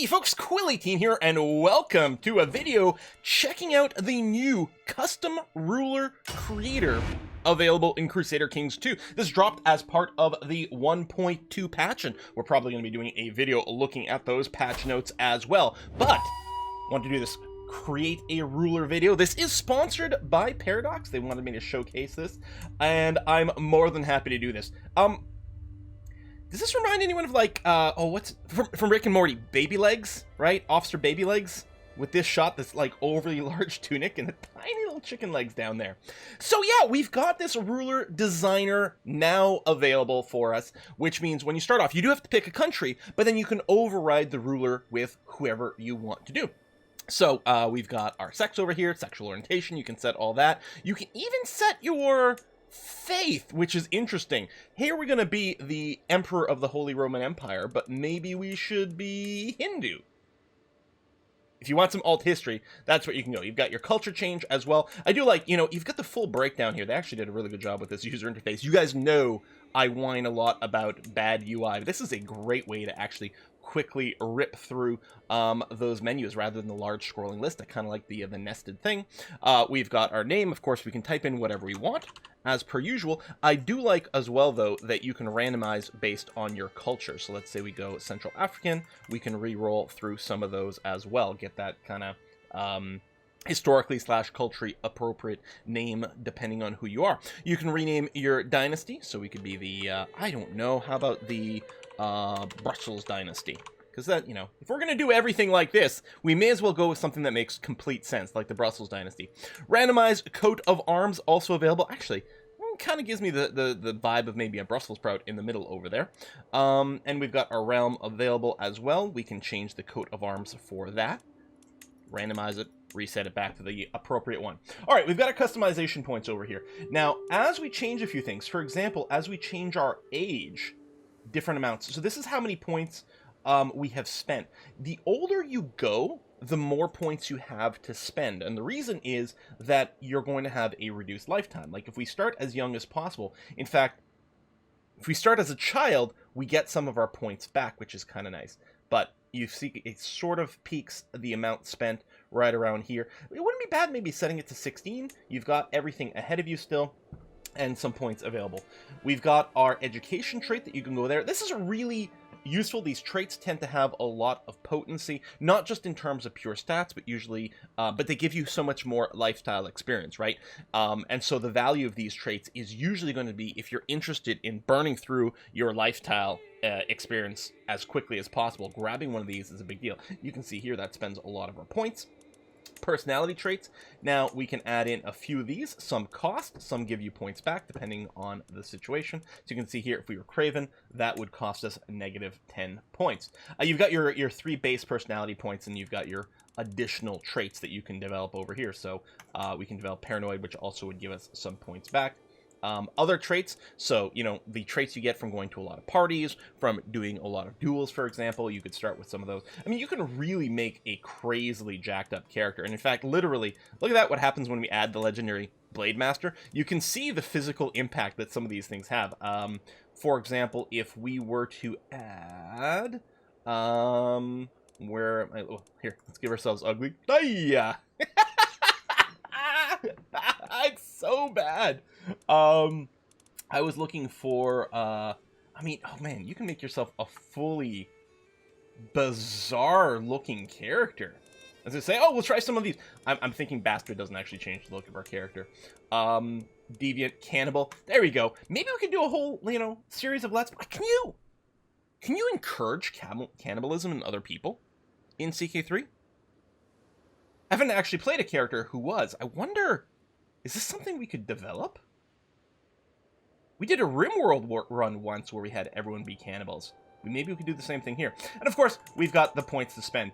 Hey folks, Quill18 here, and welcome to a video checking out the new custom ruler creator available in Crusader Kings 2. This dropped as part of the 1.2 patch, and we're probably going to be doing a video looking at those patch notes as well. But I want to do this create a ruler video. This is sponsored by Paradox. They wanted me to showcase this, and I'm more than happy to do this. Does this remind anyone of like, what's from Rick and Morty, Baby Legs, right? Officer Baby Legs, with this shot that's like overly large tunic and the tiny little chicken legs down there. So yeah, we've got this ruler designer now available for us, which means when you start off, you do have to pick a country, but then you can override the ruler with whoever you want to do. So we've got our sex over here, sexual orientation, you can set all that. You can even set your faith, which is interesting. Here we're going to be the Emperor of the Holy Roman Empire, but maybe we should be Hindu. If you want some alt history, that's what you can go. You've got your culture change as well. I do like, you've got the full breakdown here. They actually did a really good job with this user interface. You guys know I whine a lot about bad UI, but this is a great way to actually quickly rip through those menus rather than the large scrolling list. I kind of like the nested thing. We've got our name. Of course, we can type in whatever we want, as per usual. I do like as well, though, that you can randomize based on your culture. So let's say we go Central African. We can re-roll through some of those as well. Get that kind of historically / culturally appropriate name depending on who you are. You can rename your dynasty. So we could be the, I don't know, how about the Brussels dynasty? Because that, if we're going to do everything like this, we may as well go with something that makes complete sense, like the Brussels dynasty. Randomized coat of arms also available. Actually, kind of gives me the vibe of maybe a Brussels sprout in the middle over there. And we've got our realm available as well. We can change the coat of arms for that. Randomize it, reset it back to the appropriate one. All right, we've got our customization points over here. Now, as we change a few things, for example, as we change our age, different amounts. So this is how many points we have spent. The older you go, the more points you have to spend. And the reason is that you're going to have a reduced lifetime. Like if we start as young as possible, in fact, if we start as a child, we get some of our points back, which is kind of nice. But you see it sort of peaks the amount spent right around here. It wouldn't be bad maybe setting it to 16. You've got everything ahead of you still, and some points available. We've got our education trait that you can go there. This is really useful. These traits tend to have a lot of potency, not just in terms of pure stats, but usually, but they give you so much more lifestyle experience, right? And so the value of these traits is usually going to be, if you're interested in burning through your lifestyle experience as quickly as possible, grabbing one of these is a big deal. You can see here that spends a lot of our points. Personality traits. Now we can add in a few of these. Some cost, some give you points back depending on the situation. So you can see here, if we were Craven, that would cost us negative 10 points. You've got your 3 base personality points, and you've got your additional traits that you can develop over here. So we can develop Paranoid, which also would give us some points back. Other traits, so, the traits you get from going to a lot of parties, from doing a lot of duels, for example, you could start with some of those. I mean, you can really make a crazily jacked up character. And in fact, literally, look at that, what happens when we add the legendary Blade Master. You can see the physical impact that some of these things have. For example, if we were to add, here, let's give ourselves ugly. Hiya! It's so bad. I was looking for, oh man, you can make yourself a fully bizarre looking character. As I say, oh, we'll try some of these. I'm thinking Bastard doesn't actually change the look of our character. Deviant, Cannibal, there we go. Maybe we could do a whole, series of let's, can you encourage cannibalism in other people in CK3? I haven't actually played a character who was. I wonder, is this something we could develop? We did a RimWorld run once where we had everyone be cannibals. Maybe we could do the same thing here. And of course, we've got the points to spend.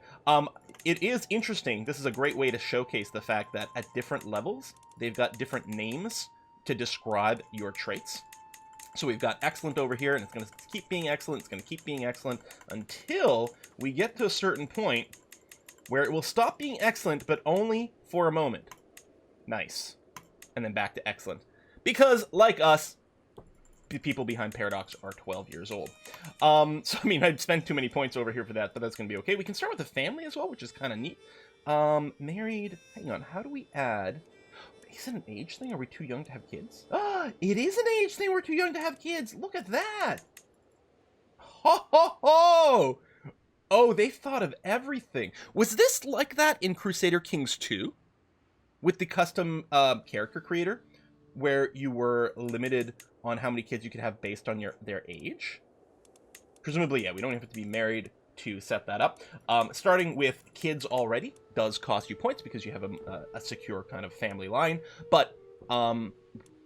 It is interesting. This is a great way to showcase the fact that at different levels, they've got different names to describe your traits. So we've got excellent over here, and it's going to keep being excellent. It's going to keep being excellent until we get to a certain point where it will stop being excellent, but only for a moment. Nice. And then back to excellent. Because, like us, the people behind Paradox are 12 years old. So, I mean, I'd spend too many points over here for that, but that's going to be okay. We can start with the family as well, which is kind of neat. Married, hang on, how do we add... Is it an age thing? Are we too young to have kids? Ah, it is an age thing. We're too young to have kids. Look at that. Ho, ho, ho. Oh, they thought of everything. Was this like that in Crusader Kings II? With the custom character creator? Where you were limited on how many kids you could have based on their age? Presumably, yeah, we don't have to be married to set that up. Starting with kids already does cost you points because you have a secure kind of family line. But how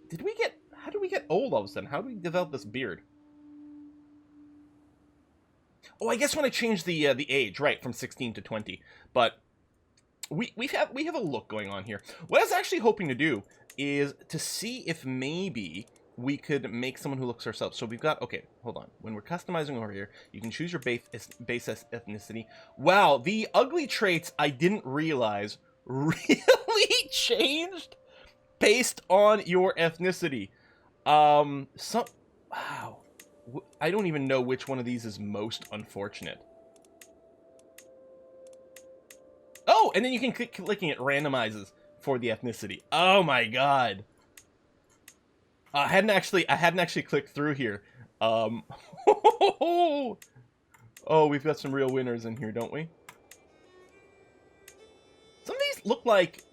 did we get old all of a sudden? How do we develop this beard? Oh, I guess when I changed the age, right, from 16 to 20. But we have a look going on here. What I was actually hoping to do is to see if maybe we could make someone who looks ourselves. So we've got, okay, hold on. When we're customizing over here, you can choose your base ethnicity. Wow, the ugly traits I didn't realize really changed based on your ethnicity. Wow. I don't even know which one of these is most unfortunate. Oh, and then you can click clicking it randomizes for the ethnicity. Oh my god. I hadn't actually clicked through here. Oh, we've got some real winners in here, don't we? Some of these look like...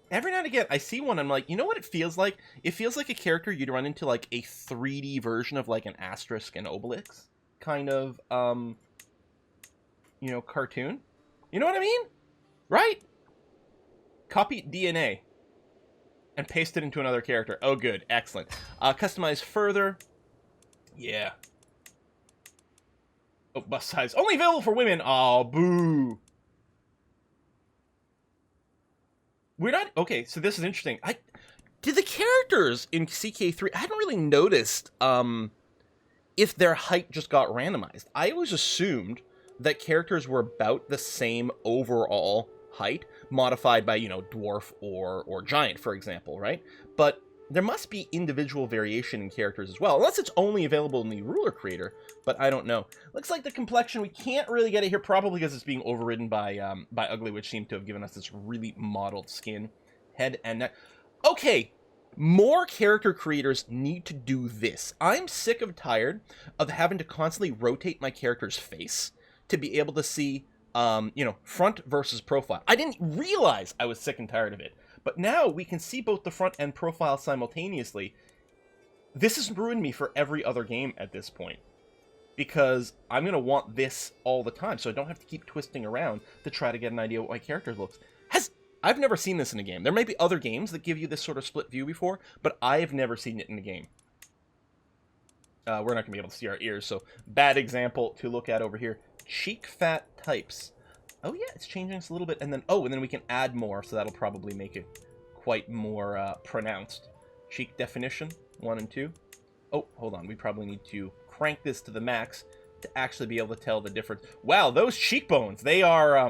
Every now and again, I see one, I'm like, you know what it feels like? It feels like a character you'd run into, like, a 3D version of, like, an Asterisk and Obelix kind of, you know, cartoon. You know what I mean? Right? Copy DNA. And paste it into another character. Oh, good. Excellent. Customize further. Yeah. Oh, bust size. Only available for women. Oh, boo. We're not... Okay, so this is interesting. Did the characters in CK3... I hadn't really noticed if their height just got randomized. I always assumed that characters were about the same overall height, modified by, you know, dwarf or giant, for example, right? But there must be individual variation in characters as well, unless it's only available in the ruler creator, but I don't know. Looks like the complexion, we can't really get it here, probably because it's being overridden by Ugly, which seemed to have given us this really modeled skin, head and neck. Okay, more character creators need to do this. I'm sick of tired of having to constantly rotate my character's face to be able to see you know, front versus profile. I didn't realize I was sick and tired of it. But now we can see both the front and profile simultaneously. This has ruined me for every other game at this point. Because I'm going to want this all the time, so I don't have to keep twisting around to try to get an idea what my character looks. I've never seen this in a game. There may be other games that give you this sort of split view before, but I've never seen it in a game. We're not going to be able to see our ears, so bad example to look at over here. Cheek fat types. Oh yeah, it's changing us a little bit, and then and then we can add more, so that'll probably make it quite more pronounced. Cheek definition 1 and 2. Oh, hold on, we probably need to crank this to the max to actually be able to tell the difference. Wow, those cheekbones, they are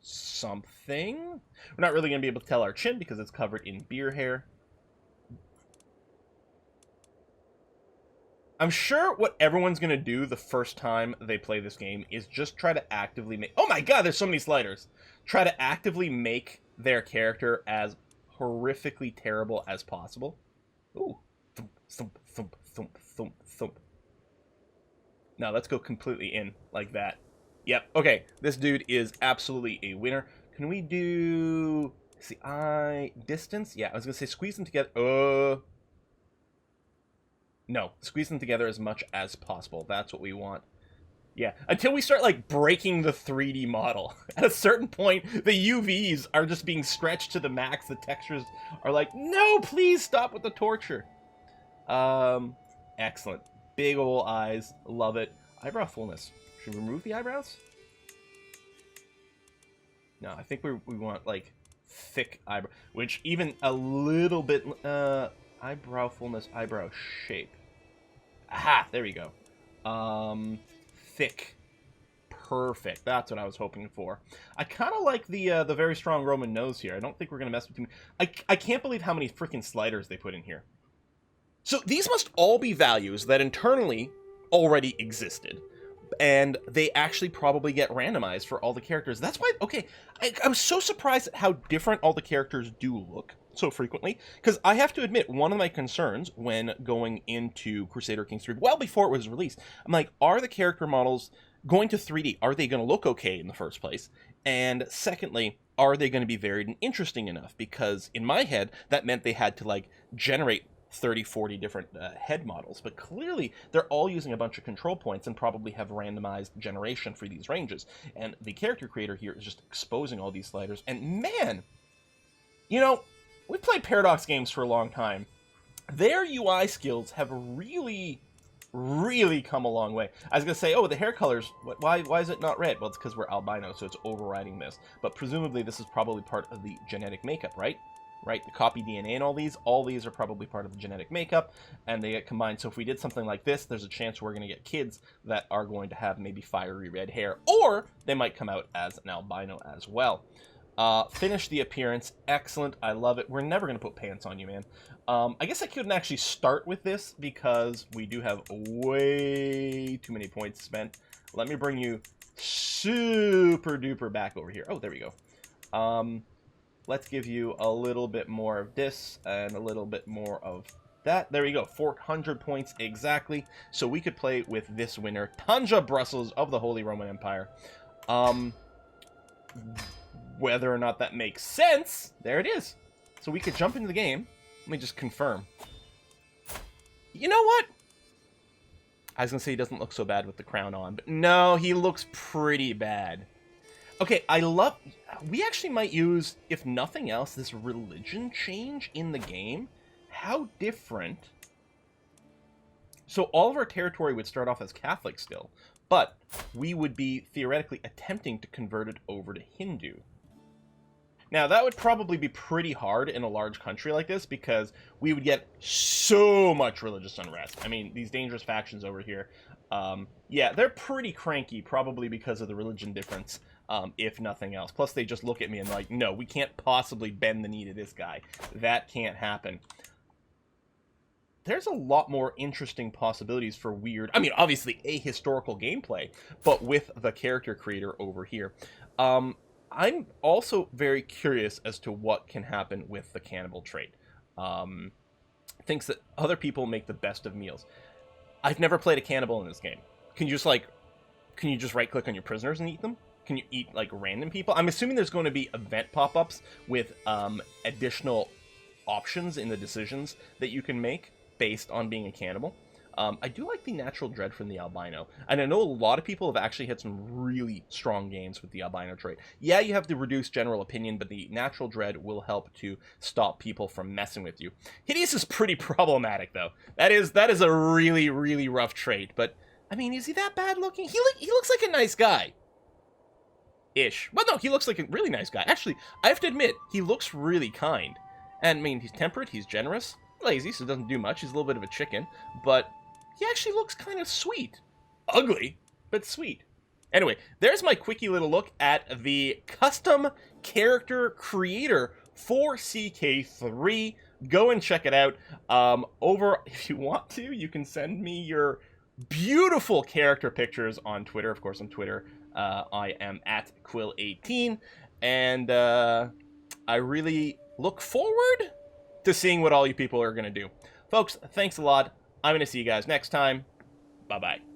something. We're not really gonna be able to tell our chin because it's covered in beer hair. I'm sure what everyone's going to do the first time they play this game is just try to actively make... Oh my god, there's so many sliders! Try to actively make their character as horrifically terrible as possible. Ooh. Thump, thump, thump, thump, thump, thump. Now, let's go completely in like that. Yep, okay. This dude is absolutely a winner. Can we do... See, distance? Yeah, I was going to say squeeze them together. No, squeeze them together as much as possible. That's what we want. Yeah, until we start, like, breaking the 3D model. At a certain point, the UVs are just being stretched to the max. The textures are like, no, please stop with the torture. Excellent. Big ol' eyes. Love it. Eyebrow fullness. Should we remove the eyebrows? No, I think we want, like, thick eyebrow. Which even a little bit... eyebrow fullness, eyebrow shape. Aha, there we go. Thick. Perfect. That's what I was hoping for. I kind of like the very strong Roman nose here. I don't think we're going to mess with too much. I can't believe how many freaking sliders they put in here. So these must all be values that internally already existed, and they actually probably get randomized for all the characters. That's why, okay, I'm so surprised at how different all the characters do look so frequently, because I have to admit, one of my concerns when going into Crusader Kings 3, well before it was released, I'm like, are the character models going to 3D? Are they going to look okay in the first place? And secondly, are they going to be varied and interesting enough? Because in my head, that meant they had to like generate 30, 40 different head models, but clearly they're all using a bunch of control points and probably have randomized generation for these ranges. And the character creator here is just exposing all these sliders. And man, you know, we've played Paradox games for a long time. Their UI skills have really come a long way. I was gonna say, oh, the hair colors, why is it not red? Well, it's because we're albino, so it's overriding this. But presumably this is probably part of the genetic makeup, right? Right, the copy DNA and all these are probably part of the genetic makeup, and they get combined. So if we did something like this, there's a chance we're going to get kids that are going to have maybe fiery red hair, or they might come out as an albino as well. Finish the appearance, excellent, I love it. We're never going to put pants on you, man. I guess I couldn't actually start with this because we do have way too many points spent. Let me bring you super duper back over here. Oh, there we go. Let's give you a little bit more of this and a little bit more of that. There we go, 400 points exactly. So we could play with this winner, Tanja Brussels of the Holy Roman Empire. Whether or not that makes sense, there it is. So we could jump into the game. Let me just confirm. You know what? I was going to say he doesn't look so bad with the crown on, but no, he looks pretty bad. Okay, we actually might use, if nothing else, this religion change in the game. How different. So all of our territory would start off as Catholic still, but we would be theoretically attempting to convert it over to Hindu. Now, that would probably be pretty hard in a large country like this because we would get so much religious unrest. I mean, these dangerous factions over here, yeah, they're pretty cranky, probably because of the religion difference. If nothing else. Plus, they just look at me and like, no, we can't possibly bend the knee to this guy. That can't happen. There's a lot more interesting possibilities for weird, I mean, obviously ahistorical gameplay, but with the character creator over here. I'm also very curious as to what can happen with the cannibal trait. Thinks that other people make the best of meals. I've never played a cannibal in this game. Can you just right-click on your prisoners and eat them? Can you eat, like, random people? I'm assuming there's going to be event pop-ups with additional options in the decisions that you can make based on being a cannibal. I do like the natural dread from the albino. And I know a lot of people have actually had some really strong games with the albino trait. Yeah, you have to reduce general opinion, but the natural dread will help to stop people from messing with you. Hideous is pretty problematic, though. That is a really, really rough trait. But, I mean, is he that bad looking? He looks like a nice guy. Ish. Well, no, he looks like a really nice guy. Actually, I have to admit, he looks really kind. And, I mean, he's temperate, he's generous, lazy, so doesn't do much. He's a little bit of a chicken, but he actually looks kind of sweet. Ugly, but sweet. Anyway, there's my quickie little look at the custom character creator for CK3. Go and check it out. If you want to, you can send me your beautiful character pictures on Twitter. Of course, on Twitter, I am at Quill18, and I really look forward to seeing what all you people are going to do. Folks, thanks a lot. I'm going to see you guys next time. Bye-bye.